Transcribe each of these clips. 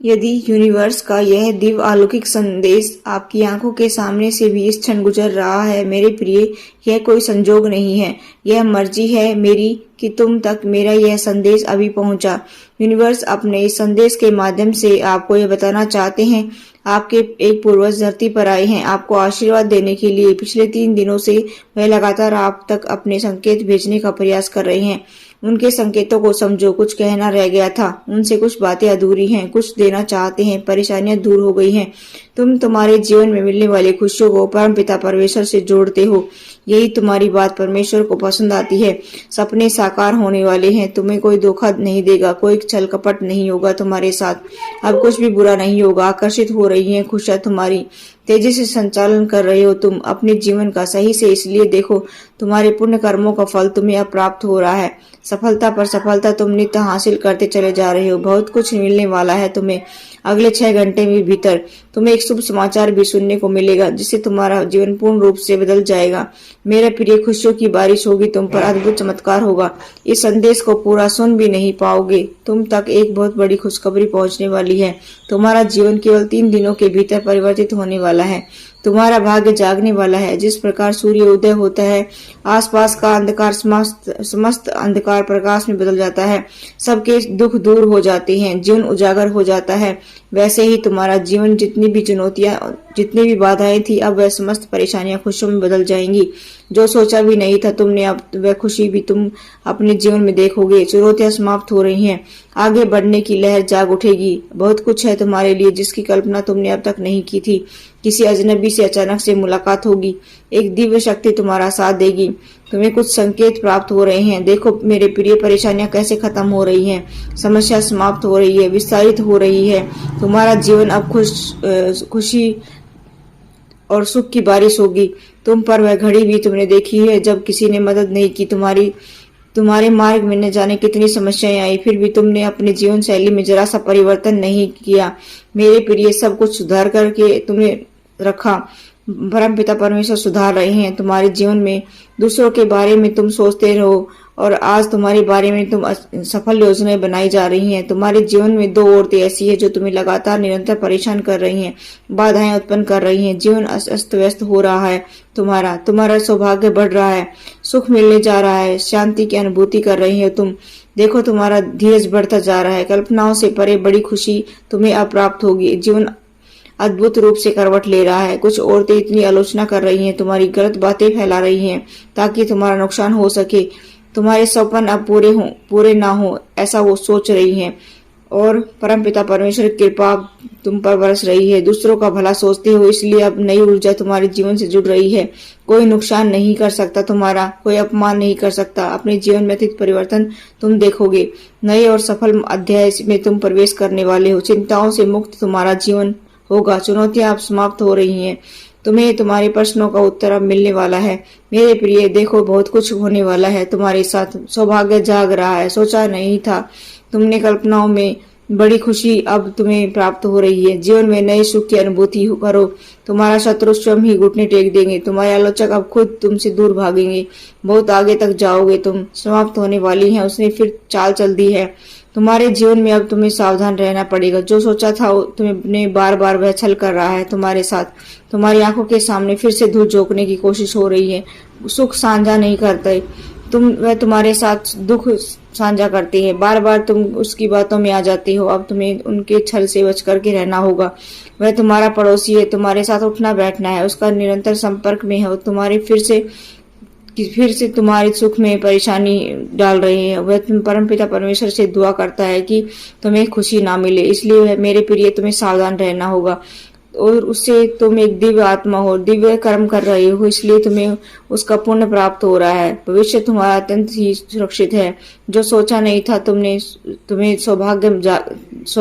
यदि यूनिवर्स का यह दिव्य अलौकिक संदेश आपकी आंखों के सामने से भी इस क्षण गुजर रहा है, मेरे प्रिय, यह कोई संजोग नहीं है, यह मर्जी है मेरी कि तुम तक मेरा यह संदेश अभी पहुंचा। यूनिवर्स अपने इस संदेश के माध्यम से आपको यह बताना चाहते हैं, आपके एक पूर्वज धरती पर आए हैं आपको आशीर्वाद देने के लिए। पिछले 3 दिनों से वह लगातार आप तक अपने संकेत भेजने का प्रयास कर रहे हैं। उनके संकेतों को समझो, कुछ कहना रह गया था, उनसे कुछ बातें अधूरी हैं, कुछ देना चाहते हैं, परेशानियां दूर हो गई हैं। तुम तुम्हारे जीवन में मिलने वाली खुशियों को परमपिता परमेश्वर से जोड़ते हो। यही तुम्हारी बात परमेश्वर को पसंद आती है। सपने साकार होने वाले हैं, तुम्हें कोई धोखा नहीं देगा, कोई छल कपट नहीं होगा तुम्हारे साथ। अब कुछ भी बुरा नहीं होगा। आकर्षित हो रही हैं खुशियां तुम्हारी, तेजी से संचालन कर रहे हो तुम अपने जीवन का सही से, इसलिए देखो तुम्हारे पुण्य कर्मों का फल तुम्हें अब प्राप्त हो रहा है। सफलता पर सफलता तुम नित्य हासिल करते चले जा रहे हो। बहुत कुछ मिलने वाला है तुम्हें। अगले 6 घंटे में भीतर तुम्हें एक शुभ समाचार भी सुनने को मिलेगा, जिससे तुम्हारा जीवन पूर्ण रूप से बदल जाएगा। मेरे प्रिय, खुशियों की बारिश होगी तुम पर, अद्भुत चमत्कार होगा। इस संदेश को पूरा सुन भी नहीं पाओगे, तुम तक एक बहुत बड़ी खुशखबरी पहुंचने वाली है। तुम्हारा जीवन केवल 3 दिनों के भीतर परिवर्तित होने वाला है। तुम्हारा भाग्य जागने वाला है। जिस प्रकार सूर्य उदय होता है, आसपास का अंधकार समस्त अंधकार प्रकाश में बदल जाता है, सबके दुख दूर हो जाते हैं, जीवन उजागर हो जाता है, वैसे ही तुम्हारा जीवन, जितनी भी चुनौतियां, जितनी भी बाधाएं थी, अब वह समस्त परेशानियां खुशियों में बदल जाएंगी। जो सोचा भी नहीं था तुमने, अब वह खुशी भी तुम अपने जीवन में देखोगे। चुनौतियां समाप्त हो रही हैं, आगे बढ़ने की लहर जाग उठेगी। बहुत कुछ है तुम्हारे लिए जिसकी कल्पना तुमने अब तक नहीं की थी। किसी अजनबी से अचानक से मुलाकात होगी, एक दिव्य शक्ति तुम्हारा साथ देगी। तुम्हें कुछ संकेत प्राप्त हो रहे हैं। देखो मेरे प्रिय, परेशानियां कैसे खत्म हो रही हैं, समस्या समाप्त हो रही है, विस्तारित हो रही है। तुम्हारा जीवन अब खुशी और सुख की बारिश होगी। तुम पर वह घड़ी भी तुमने देखी है जब किसी ने मदद नहीं की। तुम्हारे मार्ग में न जाने कितनी समस्याएं आई, फिर भी तुमने अपने जीवन शैली में जरा सा परिवर्तन नहीं किया। मेरे प्रिय, सब कुछ सुधार करके तुमने रखा। परम पिता परमेश्वर सुधार रहे हैं तुम्हारे जीवन में। दूसरों के बारे में तुम सोचते रहो और आज तुम्हारे बारे में तुम सफल योजनाएं बनाई जा रही हैं। तुम्हारे जीवन में 2 औरतें ऐसी है जो तुम्हें लगातार निरंतर परेशान कर रही हैं, बाधाएं उत्पन्न कर रही हैं। जीवन अस्त व्यस्त हो रहा है तुम्हारा सौभाग्य बढ़ रहा है, सुख मिलने जा रहा है, शांति की अनुभूति कर रही है तुम। देखो तुम्हारा धीरज बढ़ता जा रहा है। कल्पनाओं से परे बड़ी खुशी तुम्हें अब प्राप्त होगी। जीवन अद्भुत रूप से करवट ले रहा है। कुछ औरतें इतनी आलोचना कर रही हैं, तुम्हारी गलत बातें फैला रही हैं ताकि तुम्हारा नुकसान हो सके, तुम्हारे सपन अब पूरे ना हो, ऐसा वो सोच रही हैं। और परमपिता परमेश्वर की कृपा तुम पर बरस रही है। दूसरों का भला सोचते हो, इसलिए अब नई ऊर्जा तुम्हारे जीवन से जुड़ रही है। कोई नुकसान नहीं कर सकता तुम्हारा, कोई अपमान नहीं कर सकता। अपने जीवन में अधिक परिवर्तन तुम देखोगे। नए और सफल अध्याय में तुम प्रवेश करने वाले हो। चिंताओं से मुक्त तुम्हारा जीवन होगा। चुनौतियां अब समाप्त हो रही हैं। तुम्हें तुम्हारे प्रश्नों का उत्तर अब मिलने वाला है। मेरे प्रिय, देखो बहुत कुछ होने वाला है तुम्हारे साथ। सौभाग्य जाग रहा है। सोचा नहीं था तुमने, कल्पनाओं में बड़ी खुशी अब तुम्हें प्राप्त हो रही है। जीवन में नए सुख की अनुभूति करो। तुम्हारा शत्रु स्वयं ही घुटने टेक देंगे। तुम्हारे आलोचक अब खुद तुमसे दूर भागेंगे। बहुत आगे तक जाओगे तुम। समाप्त होने वाली है, उसने फिर चाल चल दी है। तुम्हारे जीवन में अब तुम्हें सावधान रहना पड़ेगा। जो सोचा था तुम्हें बार बार वह छल कर रहा है तुम्हारे साथ। तुम्हारी आंखों के सामने फिर से धूल झोंकने की कोशिश हो रही है। सुख साझा नहीं करते वह तुम्हारे साथ दुख साझा करते हैं। बार बार तुम उसकी बातों में आ जाते हो। अब तुम्हें उनके छल से बच करके रहना होगा। वह तुम्हारा पड़ोसी है, तुम्हारे साथ उठना बैठना है, उसका निरंतर संपर्क में है। तुम्हारे फिर से तुम्हारे सुख में परेशानी डाल रहे हैं। वह परमपिता परमेश्वर से दुआ करता है कि तुम्हें खुशी ना मिले, इसलिए मेरे प्रिय तुम्हें सावधान रहना होगा। और उससे तुम एक दिव्य आत्मा हो, दिव्य कर्म कर रहे हो, इसलिए तुम्हें उसका पुण्य प्राप्त हो रहा है। भविष्य तुम्हारा अत्यंत ही सुरक्षित है। जो सोचा नहीं था तुम्हें सौभाग्य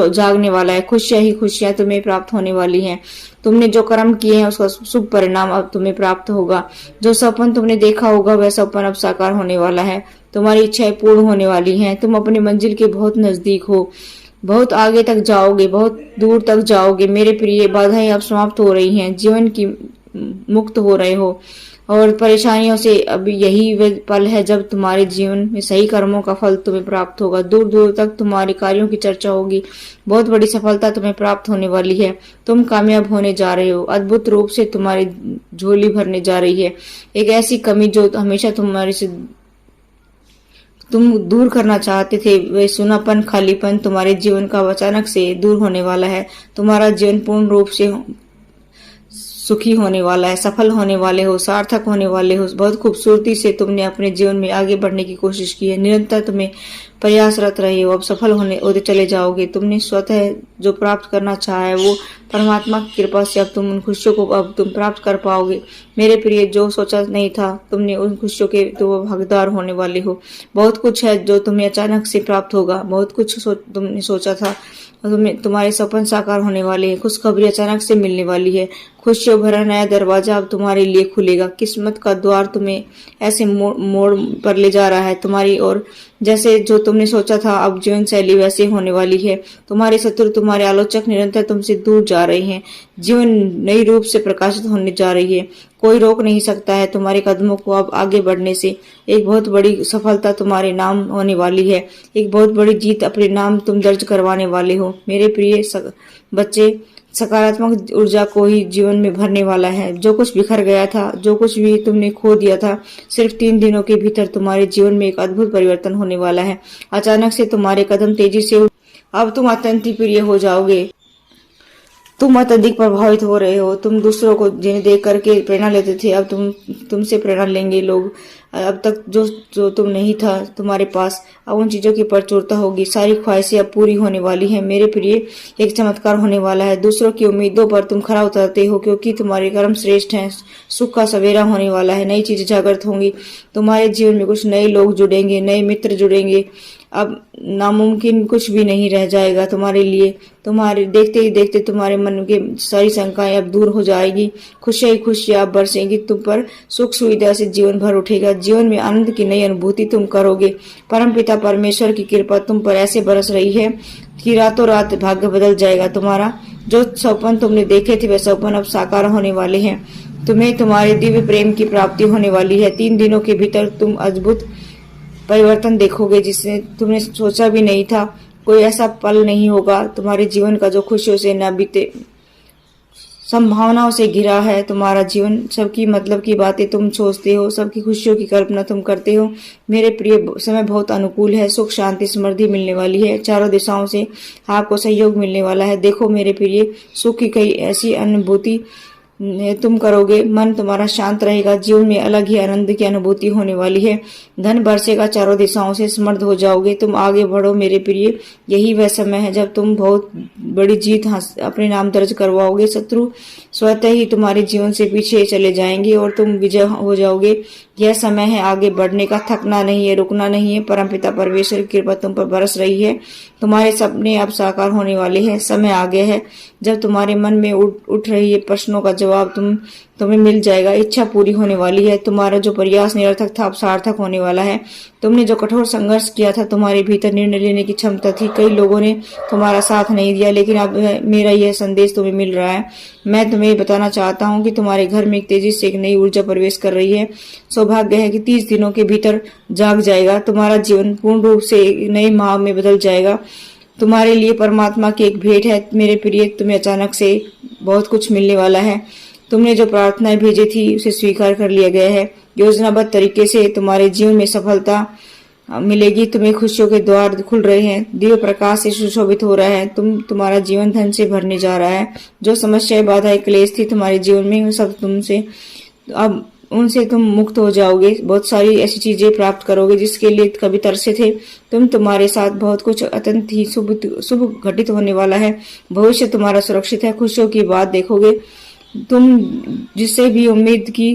जागने वाला है। खुशियां ही खुशियां तुम्हें प्राप्त होने वाली हैं। तुमने जो कर्म किए हैं उसका शुभ परिणाम अब तुम्हें प्राप्त होगा। जो सपन तुमने देखा होगा वह सपन अब साकार होने वाला है। तुम्हारी इच्छाएं पूर्ण होने वाली हैं। तुम अपनी मंजिल के बहुत नजदीक हो। बहुत आगे तक जाओगे, बहुत दूर तक जाओगे। मेरे प्रिय, बाधाएं अब समाप्त हो रही हैं। जीवन की मुक्त हो रहे हो। और परेशानियों से अब यही वे पल है जब तुम्हारे जीवन में सही कर्मों का फल तुम्हें प्राप्त होगा। दूर दूर तक तुम्हारे कार्यों की चर्चा होगी। बहुत बड़ी सफलता तुम्हें प्राप्त होने वाली है। तुम कामयाब होने जा रहे हो। अद्भुत रूप से तुम्हारी झोली भरने जा रही है। एक ऐसी कमी जो हमेशा तुम्हारे से तुम दूर करना चाहते थे, वह सूनापन, खालीपन तुम्हारे जीवन का अचानक से दूर होने वाला है। तुम्हारा जीवन पूर्ण रूप से सुखी होने वाला है। सफल होने वाले हो, सार्थक होने वाले हो। बहुत खूबसूरती से तुमने अपने जीवन में आगे बढ़ने की कोशिश की है। निरंतर तुम्हें प्रयासरत रहे हो। अब सफल होते चले जाओगे। तुमने स्वतः जो प्राप्त करना चाहा है वो परमात्मा की कृपा से अब तुम उन खुशियों को अब तुम प्राप्त कर पाओगे। मेरे प्रिय, जो सोचा नहीं था तुमने उन खुशियों के तो हकदार होने वाले हो। बहुत कुछ है जो तुम्हें अचानक से प्राप्त होगा। बहुत कुछ तुमने सोचा था और तुम्हारे सपन साकार होने वाले हैं। खुशखबरी अचानक से मिलने वाली है। खुशियों भरा नया दरवाजा अब तुम्हारे लिए खुलेगा। किस्मत का द्वार तुम्हें ऐसे मोड़ पर ले जा रहा है तुम्हारी ओर, जैसे जो तुमने सोचा था अब जीवन शैली वैसे होने वाली है। तुम्हारे शत्रु, तुम्हारे आलोचक निरंतर तुमसे दूर जा रहे हैं। जीवन नई रूप से प्रकाशित होने जा रही है। कोई रोक नहीं सकता है तुम्हारे कदमों को अब आगे बढ़ने से। एक बहुत बड़ी सफलता तुम्हारे नाम होने वाली है। एक बहुत बड़ी जीत अपने नाम तुम दर्ज करवाने वाले हो। मेरे प्रिय बच्चे, सकारात्मक ऊर्जा को ही जीवन में भरने वाला है। जो कुछ बिखर गया था, जो कुछ भी तुमने खो दिया था, सिर्फ 3 दिनों के भीतर तुम्हारे जीवन में एक अद्भुत परिवर्तन होने वाला है। अचानक से तुम्हारे कदम तेजी से अब तुम अत्यंत ही प्रिय हो जाओगे। तुम अत्यधिक प्रभावित हो रहे हो। तुम दूसरों को जिन्हें देख करके प्रेरणा लेते थे, अब तुमसे प्रेरणा लेंगे लोग। अब तक जो तुम नहीं था तुम्हारे पास, अब उन चीजों की प्रचुरता होगी। सारी ख्वाहिशें अब पूरी होने वाली हैं। मेरे प्रिय, एक चमत्कार होने वाला है। दूसरों की उम्मीदों पर तुम खरा उतरते हो क्योंकि तुम्हारे कर्म श्रेष्ठ हैं। सुख का सवेरा होने वाला है। नई चीजें जागृत होंगी। तुम्हारे जीवन में कुछ नए लोग जुड़ेंगे, नए मित्र जुड़ेंगे। अब नामुमकिन कुछ भी नहीं रह जाएगा तुम्हारे लिए। तुम्हारे देखते ही देखते तुम्हारे मन के सारी शंकाएं अब दूर हो जाएगी। खुशियां ही खुशियां अब बरसेंगी तुम पर। सुख सुविधा से जीवन भर उठेगा। जीवन में आनंद की नई अनुभूति तुम करोगे। परमपिता परमेश्वर की कृपा तुम पर ऐसे बरस रही है कि रातों रात भाग्य बदल जाएगा तुम्हारा। जो सपन तुमने देखे थे वे सपन अब साकार होने वाले हैं। तुम्हें तुम्हारे दिव्य प्रेम की प्राप्ति होने वाली है। 3 दिनों के भीतर तुम अद्भुत परिवर्तन देखोगे जिसने तुमने सोचा भी नहीं था। कोई ऐसा पल नहीं होगा तुम्हारे जीवन का जो खुशियों से न बीते। संभावनाओं से घिरा है तुम्हारा जीवन। सबकी मतलब की बातें तुम सोचते हो, सबकी खुशियों की कल्पना तुम करते हो। मेरे प्रिय, समय बहुत अनुकूल है। सुख, शांति, समृद्धि मिलने वाली है। चारों दिशाओं से आपको सहयोग मिलने वाला है। देखो मेरे प्रिय, सुख की कई ऐसी अनुभूति तुम करोगे। मन तुम्हारा शांत रहेगा। जीवन में अलग ही आनंद की अनुभूति होने वाली है। धन बरसेगा। चारों दिशाओं से समृद्ध हो जाओगे। तुम आगे बढ़ो मेरे प्रिय। यही वह समय है जब तुम बहुत बड़ी जीत अपने नाम दर्ज करवाओगे। शत्रु स्वतः ही तुम्हारे जीवन से पीछे चले जाएंगे और तुम विजय हो जाओगे। यह समय है आगे बढ़ने का। थकना नहीं है, रुकना नहीं है। परमपिता परमेश्वर की कृपा तुम पर बरस रही है। तुम्हारे सपने अब साकार होने वाले हैं। समय आ गया है जब तुम्हारे मन में उठ रही है प्रश्नों का जवाब तुम्हें मिल जाएगा। इच्छा पूरी होने वाली है। तुम्हारा जो प्रयास निरर्थक था अब सार्थक होने वाला है। तुमने जो कठोर संघर्ष किया था, तुम्हारे भीतर निर्णय लेने की क्षमता थी। कई लोगों ने तुम्हारा साथ नहीं दिया, लेकिन अब मेरा यह संदेश तुम्हें मिल रहा है। मैं तुम्हें बताना चाहता हूँ कि तुम्हारे घर में एक तेजी से एक नई ऊर्जा प्रवेश कर रही है। सौभाग्य है कि 30 दिनों के भीतर जाग जाएगा। तुम्हारा जीवन पूर्ण रूप से एक नए माह में बदल जाएगा। तुम्हारे लिए परमात्मा की एक भेंट है मेरे प्रिय। तुम्हें अचानक से बहुत कुछ मिलने वाला है। तुमने जो प्रार्थनाएं भेजी थी उसे स्वीकार कर लिया गया है। योजनाबद्ध तरीके से तुम्हारे जीवन में सफलता मिलेगी। तुम्हें खुशियों के द्वार खुल रहे हैं। दिव्य प्रकाश से सुशोभित हो रहा है। तुम्हारा जीवन धन से भरने जा रहा है। जो समस्याएं, बाधाएं, क्लेश थी तुम्हारे जीवन में, वो सब तुमसे अब उनसे तुम मुक्त हो जाओगे। बहुत सारी ऐसी चीजें प्राप्त करोगे जिसके लिए कभी तरसे थे। तुम्हारे साथ बहुत कुछ अत्यंत ही शुभ घटित होने वाला है। भविष्य तुम्हारा सुरक्षित है। खुशियों की बात देखोगे। तुम जिससे भी उम्मीद की,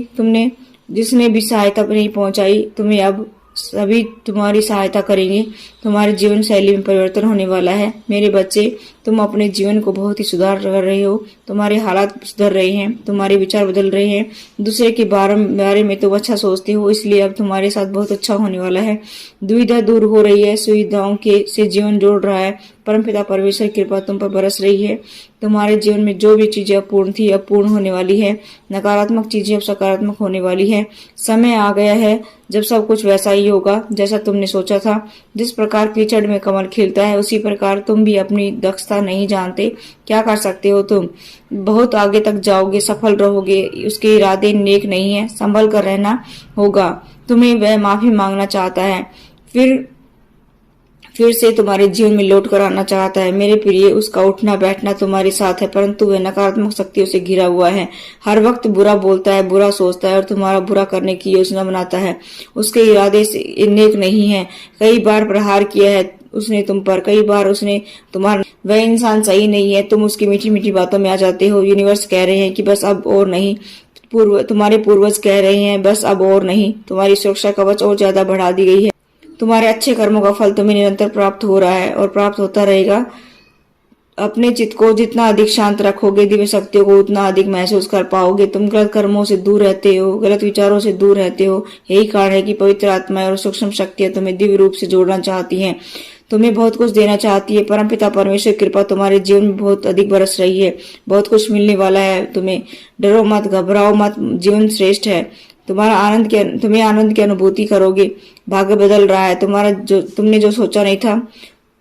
जिसने भी सहायता नहीं पहुंचाई, तुम्हें अब सभी तुम्हारी सहायता करेंगे। तुम्हारे जीवन शैली में परिवर्तन होने वाला है। मेरे बच्चे, तुम अपने जीवन को बहुत ही सुधार कर रहे हो। तुम्हारे हालात सुधर रहे हैं, तुम्हारे विचार बदल रहे हैं। दूसरे के बारे में तुम अच्छा सोचते हो, इसलिए अब तुम्हारे साथ बहुत अच्छा होने वाला है। दुविधा दूर हो रही है, सुविधाओं के से जीवन जोड़ रहा है। परमपिता परमेश्वर की कृपा तुम पर बरस रही है। तुम्हारे जीवन में जो भी चीजें अपूर्ण थी अब पूर्ण होने वाली है। नकारात्मक चीजें अब सकारात्मक होने वाली है। समय आ गया है जब सब कुछ वैसा ही होगा जैसा तुमने सोचा था। जिस प्रकार कीचड़ में कमल खिलता है, उसी प्रकार तुम भी अपनी दक्षता नहीं जानते। क्या कर सकते हो तुम? बहुत आगे तक जाओगे, सफल रहोगे। उसके इरादे नेक नहीं है, संभल कर रहना होगा। तुम्हें वह माफी मांगना चाहता है, फिर से तुम्हारे जीवन में लौट कर आना चाहता है। मेरे प्रिय, उसका उठना बैठना तुम्हारे साथ है, परंतु वह नकारात्मक शक्तियों से घिरा हुआ है। हर वक्त बुरा बोलता है, बुरा सोचता है और तुम्हारा बुरा करने की योजना बनाता है। उसके इरादे से नेक नहीं है। कई बार प्रहार किया है उसने तुम पर, कई बार उसने तुम्हारा। वह इंसान सही नहीं है। तुम उसकी मीठी मीठी बातों में आ जाते हो। यूनिवर्स कह रहे हैं कि बस अब और नहीं। तुम्हारे पूर्वज कह रहे हैं बस अब और नहीं। तुम्हारी सुरक्षा कवच और ज्यादा बढ़ा दी गई है। तुम्हारे अच्छे कर्मों का फल तुम्हें निरंतर प्राप्त हो रहा है और प्राप्त होता रहेगा। अपने चित्त को जितना अधिक शांत रखोगे, दिव्य शक्तियों को उतना अधिक महसूस कर पाओगे। तुम गलत कर्मों से दूर रहते हो, गलत विचारों से दूर रहते हो। यही कारण है कि पवित्र आत्मा और सूक्ष्म शक्तियां तुम्हें दिव्य रूप से जोड़ना चाहती हैं, तुम्हें बहुत कुछ देना चाहती है। परमपिता परमेश्वर की कृपा तुम्हारे जीवन में बहुत अधिक बरस रही है। बहुत कुछ मिलने वाला है तुम्हें। डरो मत, घबराओ मत, जीवन श्रेष्ठ है। तुम्हें आनंद की अनुभूति करोगे। भाग्य बदल रहा है। तुमने जो सोचा नहीं था,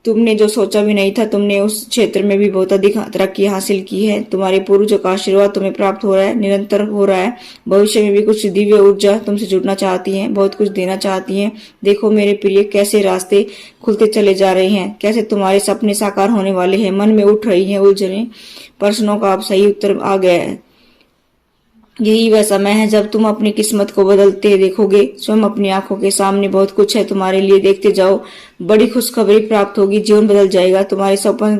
तुमने जो सोचा भी नहीं था, तुमने उस क्षेत्र में भी बहुत अधिक तरक्की हासिल की है। तुम्हारे पूर्वजों का आशीर्वाद तुम्हें प्राप्त हो रहा है, निरंतर हो रहा है। भविष्य में भी कुछ दिव्य ऊर्जा तुमसे जुड़ना चाहती है, बहुत कुछ देना चाहती है। देखो मेरे प्रिय, कैसे रास्ते खुलते चले जा रहे हैं, कैसे तुम्हारे सपने साकार होने वाले हैं। मन में उठ रही है उलझने, प्रश्नों का अब सही उत्तर आ गया है। यही वह समय है जब तुम अपनी किस्मत को बदलते देखोगे। स्वयं अपनी आंखों के सामने बहुत कुछ है तुम्हारे लिए, देखते जाओ। बड़ी खुशखबरी प्राप्त होगी, जीवन बदल जाएगा। तुम्हारे सपन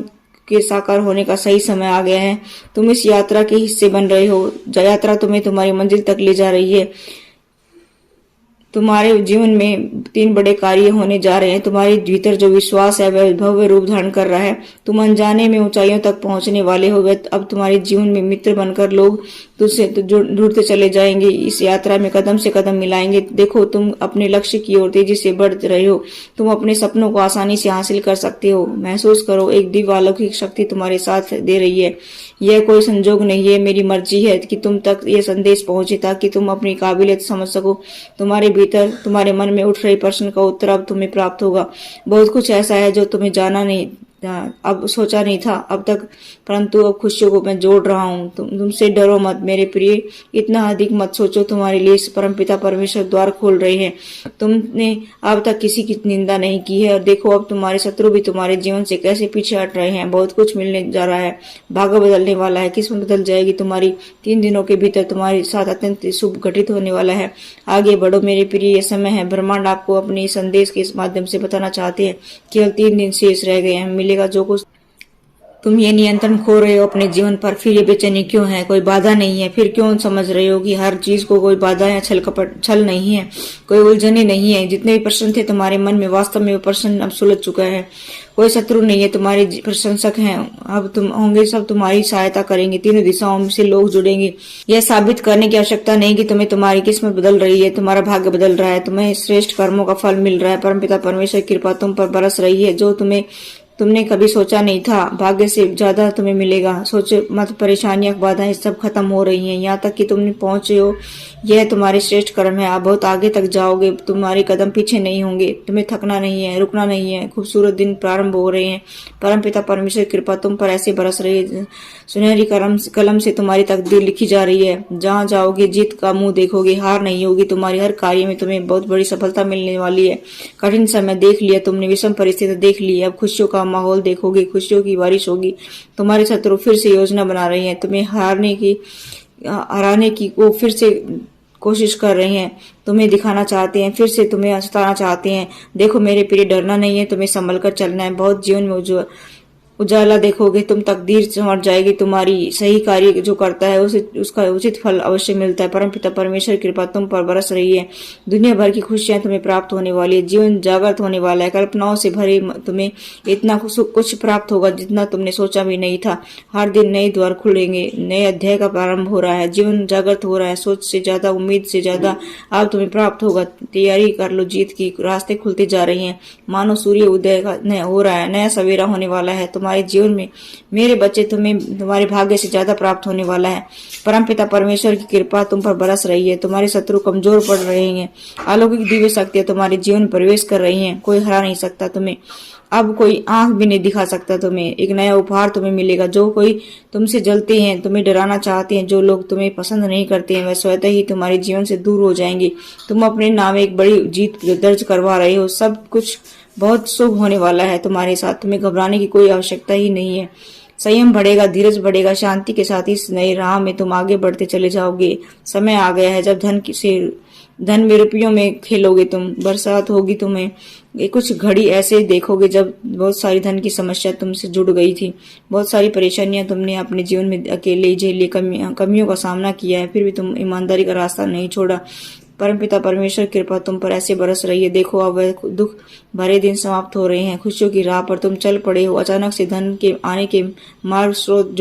के साकार होने का सही समय आ गया है। तुम इस यात्रा के हिस्से बन रहे हो। यात्रा तुम्हें तुम्हारी मंजिल तक ले जा रही है। तुम्हारे जीवन में 3 बड़े कार्य होने जा रहे हैं। तुम्हारे भीतर जो विश्वास है वह भव्य रूप धारण कर रहा है। तुम अनजाने में ऊंचाइयों तक पहुंचने वाले हो। अब तुम्हारे जीवन में मित्र बनकर लोग तुझसे जुड़ते चले जाएंगे। इस यात्रा में कदम से कदम मिलाएंगे। देखो, तुम अपने लक्ष्य की ओर तेजी से बढ़ रहे हो। तुम अपने सपनों को आसानी से हासिल कर सकते हो। महसूस करो, एक दिव्य अलौकिक शक्ति तुम्हारे साथ दे रही है। यह कोई संजोग नहीं है, मेरी मर्जी है कि तुम तक यह संदेश पहुंचे ताकि तुम अपनी काबिलियत समझ सको। तुम्हारे भीतर तुम्हारे मन में उठ रही प्रश्न का उत्तर अब तुम्हें प्राप्त होगा। बहुत कुछ ऐसा है जो तुम्हें जाना नहीं, अब सोचा नहीं था अब तक, परंतु अब खुशियों को मैं जोड़ रहा हूँ। तुमसे डरो मत मेरे प्रिय, इतना अधिक मत सोचो। तुम्हारे लिए परमपिता परमेश्वर द्वार खोल रहे हैं। तुमने अब तक किसी की निंदा नहीं की है और देखो अब तुम्हारे शत्रु भी तुम्हारे जीवन से कैसे पीछे हट रहे हैं। बहुत कुछ मिलने जा रहा है, भाग्य बदलने वाला है, किस्मत बदल जाएगी तुम्हारी। 3 दिनों के भीतर तुम्हारे साथ अत्यंत शुभ घटित होने वाला है। आगे बढ़ो मेरे प्रिय, यह समय है। ब्रह्मांड आपको अपने संदेश के इस माध्यम से बताना चाहते हैं केवल 3 दिन शेष रह गए हैं। जो कुछ तुम ये नियंत्रण खो रहे हो अपने जीवन पर, फिर ये बेचैनी क्यों है? कोई बाधा नहीं है। फिर क्यों समझ रहे हो कि हर चीज को कोई बाधा या छल नहीं है, कोई उलझने नहीं है। जितने भी प्रश्न थे तुम्हारे मन में, वास्तव में वो प्रश्न अब सुलझ चुका है। कोई शत्रु नहीं है, तुम्हारे प्रशंसक हैं। अब तुम होंगे, सब तुम्हारी सहायता करेंगे। 3 दिशाओं से लोग जुड़ेंगे। यह साबित करने की आवश्यकता नहीं कि तुम्हें तुम्हारी किस्मत बदल रही है, तुम्हारा भाग्य बदल रहा है, तुम्हें श्रेष्ठ कर्मों का फल मिल रहा है। परमपिता परमेश्वर की कृपा तुम पर बरस रही है, जो तुमने कभी सोचा नहीं था। भाग्य से ज्यादा तुम्हें मिलेगा। सोचो मत, परेशानियां, बाधाएं सब खत्म हो रही हैं। यहाँ तक कि तुमने पहुंचे हो, यह तुम्हारे श्रेष्ठ कर्म है। आप बहुत आगे तक जाओगे, तुम्हारे कदम पीछे नहीं होंगे। तुम्हें थकना नहीं है, रुकना नहीं है। खूबसूरत दिन प्रारंभ हो रहे हैं। परमपिता परमेश्वर की कृपा तुम पर ऐसे बरस रही है। सुनहरी कलम से तुम्हारी तकदीर लिखी जा रही है। जहाँ जाओगे जीत का मुंह देखोगे, हार नहीं होगी। तुम्हारी हर कार्य में तुम्हें बहुत बड़ी सफलता मिलने वाली है। कठिन समय देख लिया तुमने, विषम परिस्थिति देख ली, अब खुशियों का माहौल देखोगे, खुशियों की बारिश होगी। तुम्हारे शत्रु फिर से योजना बना रहे हैं, तुम्हें हराने की वो फिर से कोशिश कर रहे हैं। तुम्हें दिखाना चाहते हैं, फिर से तुम्हें सताना चाहते हैं। देखो मेरे प्रिय, डरना नहीं है, तुम्हें संभल कर चलना है। बहुत जीवन में उजाला देखोगे तुम, तकदीर संवर जाएगी तुम्हारी, सही कार्य जो करता है उसे उसका उचित फल अवश्य मिलता है। परमपिता परमेश्वर की कृपा तुम पर बरस रही है, दुनिया भर की खुशियां तुम्हें प्राप्त होने वाली है, जीवन जागृत होने वाला है, कल्पनाओं से भरे तुम्हें इतना कुछ प्राप्त होगा जितना तुमने सोचा भी नहीं था। हर दिन नए द्वार खुलेंगे, नए अध्याय का प्रारंभ हो रहा है, जीवन जागृत हो रहा है, सोच से ज्यादा, उम्मीद से ज्यादा अब तुम्हें प्राप्त होगा। तैयारी कर लो, जीत की रास्ते खुलते जा रही हैं, मानो सूर्य उदय हो रहा है, नया सवेरा होने वाला है तुम्हारे जीवन में। मेरे बच्चे, तुम्हें तुम्हारे भाग्य से ज्यादा प्राप्त होने वाला है। परमपिता परमेश्वर की कृपा तुम पर बरस रही है, तुम्हारे शत्रु कमजोर पड़ रहे हैं, अलौकिक दिव्य शक्तियां तुम्हारे जीवन में प्रवेश कर रही हैं, कोई हरा नहीं सकता तुम्हें, अब कोई आंख भी नहीं दिखा सकता तुम्हें। एक नया उपहार तुम्हें मिलेगा। जो कोई तुमसे जलते हैं, तुम्हें डराना चाहते हैं, जो लोग तुम्हें पसंद नहीं करते हैं, वह स्वतः ही तुम्हारे जीवन से दूर हो जाएंगे। तुम अपने नाम एक बड़ी जीत दर्ज करवा रहे हो, सब कुछ बहुत शुभ होने वाला है तुम्हारे साथ, तुम्हें घबराने की कोई आवश्यकता ही नहीं है। संयम बढ़ेगा, धीरज बढ़ेगा, शांति के साथ इस नए राह में तुम आगे बढ़ते चले जाओगे। समय आ गया है जब धन में रुपयों में खेलोगे तुम, बरसात होगी तुम्हें। ये कुछ घड़ी ऐसे देखोगे जब बहुत सारी धन की समस्या तुमसे जुड़ गई थी, बहुत सारी परेशानियां तुमने अपने जीवन में अकेले झेली, कमियों का सामना किया है, फिर भी तुम ईमानदारी का रास्ता नहीं छोड़ा। परमपिता परमेश्वर कृपा तुम पर ऐसे बरस रही है। देखो अब वह दुख भरे दिन समाप्त हो रहे हैं, खुशियों की राह पर तुम चल पड़े हो। अचानक से धन के आने के मार्ग स्रोत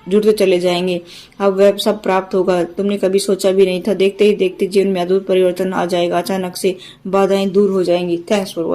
जुड़ते चले जाएंगे, अब वह सब प्राप्त होगा, तुमने कभी सोचा भी नहीं था। देखते ही देखते जीवन में अद्भुत परिवर्तन आ जाएगा, अचानक से बाधाएं दूर हो जाएंगी। Thanks for watching.